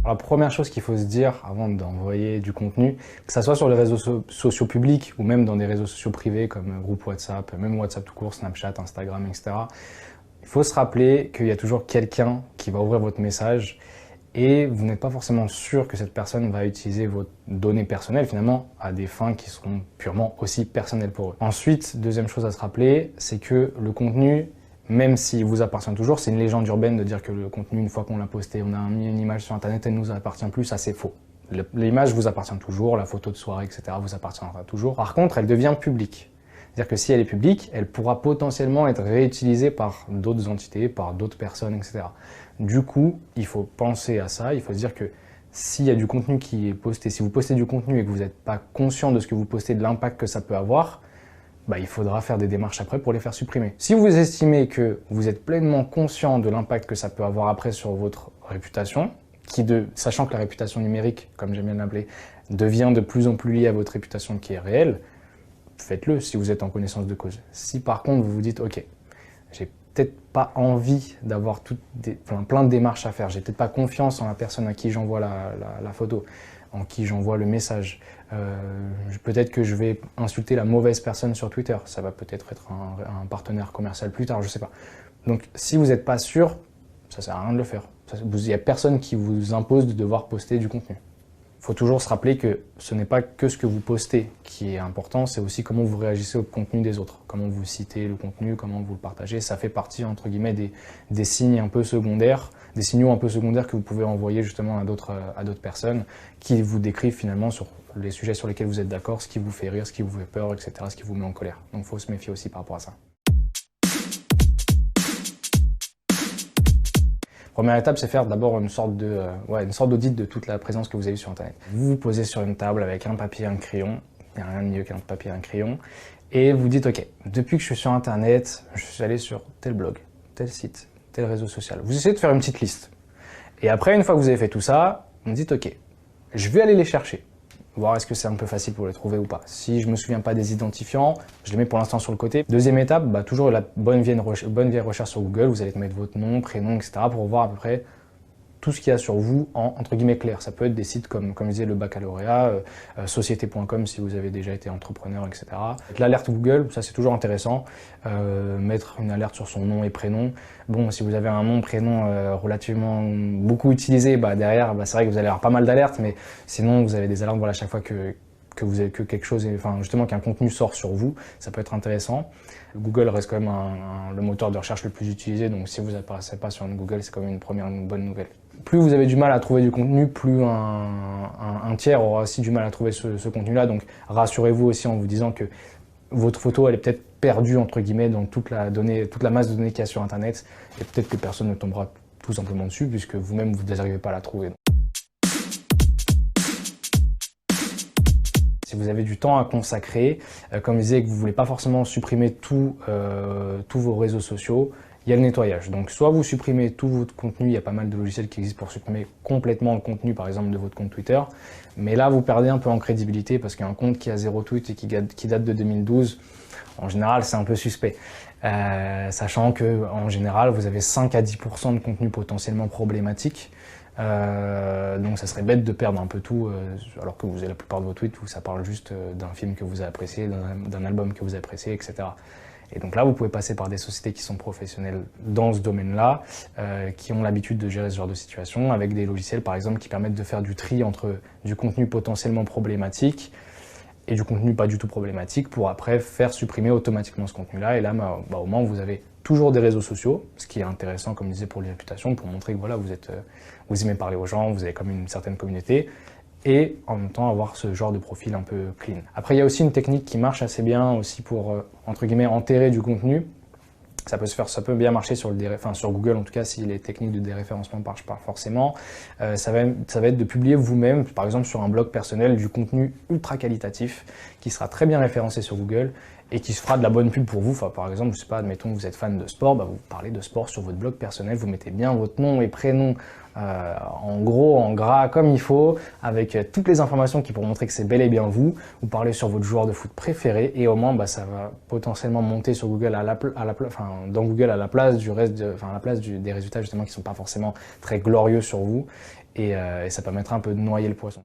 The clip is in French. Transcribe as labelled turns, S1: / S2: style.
S1: Alors, la première chose qu'il faut se dire avant d'envoyer du contenu, que ça soit sur les réseaux sociaux publics ou même dans des réseaux sociaux privés comme groupe WhatsApp, même WhatsApp tout court, Snapchat, Instagram, etc. Il faut se rappeler qu'il y a toujours quelqu'un qui va ouvrir votre message et vous n'êtes pas forcément sûr que cette personne va utiliser vos données personnelles finalement à des fins qui seront purement aussi personnelles pour eux. Ensuite, deuxième chose à se rappeler, c'est que le contenu, même s'il vous appartient toujours, c'est une légende urbaine de dire que le contenu, une fois qu'on l'a posté, on a mis une image sur internet, elle ne nous appartient plus, ça c'est faux. L'image vous appartient toujours, la photo de soirée, etc. vous appartiendra toujours. Par contre, elle devient publique. C'est-à-dire que si elle est publique, elle pourra potentiellement être réutilisée par d'autres entités, par d'autres personnes, etc. Du coup, il faut penser à ça, il faut se dire que s'il y a du contenu qui est posté, si vous postez du contenu et que vous n'êtes pas conscient de ce que vous postez, de l'impact que ça peut avoir, il faudra faire des démarches après pour les faire supprimer. Si vous estimez que vous êtes pleinement conscient de l'impact que ça peut avoir après sur votre réputation, sachant que la réputation numérique, comme j'aime bien l'appeler, devient de plus en plus liée à votre réputation qui est réelle, faites-le si vous êtes en connaissance de cause. Si par contre vous vous dites, ok, j'ai peut-être pas envie d'avoir plein de démarches à faire, j'ai peut-être pas confiance en la personne à qui j'envoie la photo, en qui j'envoie le message, peut-être que je vais insulter la mauvaise personne sur Twitter, ça va peut-être être un partenaire commercial plus tard, je sais pas. Donc si vous n'êtes pas sûr, ça sert à rien de le faire. Il n'y a personne qui vous impose de devoir poster du contenu. Il faut toujours se rappeler que ce n'est pas que ce que vous postez qui est important, c'est aussi comment vous réagissez au contenu des autres. Comment vous citez le contenu, comment vous le partagez. Ça fait partie, entre guillemets, des signes un peu secondaires, des signaux un peu secondaires que vous pouvez envoyer justement à d'autres personnes qui vous décrivent finalement sur les sujets sur lesquels vous êtes d'accord, ce qui vous fait rire, ce qui vous fait peur, etc., ce qui vous met en colère. Donc il faut se méfier aussi par rapport à ça. Première étape, c'est faire d'abord une sorte d'audit de toute la présence que vous avez sur Internet. Vous vous posez sur une table avec un papier et un crayon, il n'y a rien de mieux qu'un papier et un crayon, et vous dites, ok, depuis que je suis sur Internet, je suis allé sur tel blog, tel site, tel réseau social. Vous essayez de faire une petite liste. Et après, une fois que vous avez fait tout ça, vous dites, ok, je vais aller les chercher. Voir est-ce que c'est un peu facile pour les trouver ou pas. Si je ne me souviens pas des identifiants, je les mets pour l'instant sur le côté. Deuxième étape, toujours la bonne vieille recherche sur Google, vous allez mettre votre nom, prénom, etc. pour voir à peu près tout ce qu'il y a sur vous en entre guillemets clair. Ça peut être des sites comme je disais le baccalauréat, société.com si vous avez déjà été entrepreneur, etc. L'alerte Google, ça c'est toujours intéressant. Mettre une alerte sur son nom et prénom. Bon, si vous avez un nom, prénom relativement beaucoup utilisé, derrière, c'est vrai que vous allez avoir pas mal d'alertes, mais sinon vous avez des alertes, voilà, à chaque fois que quelque chose, justement qu'un contenu sort sur vous, ça peut être intéressant. Google reste quand même le moteur de recherche le plus utilisé, donc si vous n'apparaissez pas sur Google, c'est quand même une bonne nouvelle. Plus vous avez du mal à trouver du contenu, plus un tiers aura aussi du mal à trouver ce contenu-là, donc rassurez-vous aussi en vous disant que votre photo, elle est peut-être perdue, entre guillemets, dans toute la masse de données qu'il y a sur Internet, et peut-être que personne ne tombera tout simplement dessus, puisque vous-même, vous n'arrivez pas à la trouver. Si vous avez du temps à consacrer, comme je disais, que vous ne voulez pas forcément supprimer tous vos réseaux sociaux, il y a le nettoyage. Donc soit vous supprimez tout votre contenu, il y a pas mal de logiciels qui existent pour supprimer complètement le contenu, par exemple de votre compte Twitter, mais là vous perdez un peu en crédibilité parce qu'un compte qui a 0 tweet et qui date de 2012, en général c'est un peu suspect. Sachant que en général vous avez 5 à 10% de contenu potentiellement problématique. Donc ça serait bête de perdre un peu tout, alors que vous avez la plupart de vos tweets où ça parle juste d'un film que vous avez apprécié, d'un album que vous avez apprécié, etc. Et donc là, vous pouvez passer par des sociétés qui sont professionnelles dans ce domaine-là, qui ont l'habitude de gérer ce genre de situation, avec des logiciels par exemple qui permettent de faire du tri entre du contenu potentiellement problématique et du contenu pas du tout problématique pour après faire supprimer automatiquement ce contenu-là. Et là, au moins, vous avez toujours des réseaux sociaux, ce qui est intéressant, comme je disais, pour les réputations, pour montrer que voilà, vous aimez parler aux gens, vous avez comme une certaine communauté, et en même temps avoir ce genre de profil un peu clean. Après, il y a aussi une technique qui marche assez bien aussi pour, entre guillemets, enterrer du contenu. Ça peut bien marcher sur Google, en tout cas, si les techniques de déréférencement ne marchent pas forcément. Ça va être de publier vous-même, par exemple sur un blog personnel, du contenu ultra qualitatif qui sera très bien référencé sur Google et qui se fera de la bonne pub pour vous. Enfin, par exemple, je sais pas, admettons que vous êtes fan de sport, vous parlez de sport sur votre blog personnel, vous mettez bien votre nom et prénom en gros, en gras, comme il faut, avec toutes les informations qui pourront montrer que c'est bel et bien vous. Vous parlez sur votre joueur de foot préféré et au moins, ça va potentiellement monter sur Google dans Google à la place des résultats justement qui sont pas forcément très glorieux sur vous. et ça permettra un peu de noyer le poisson.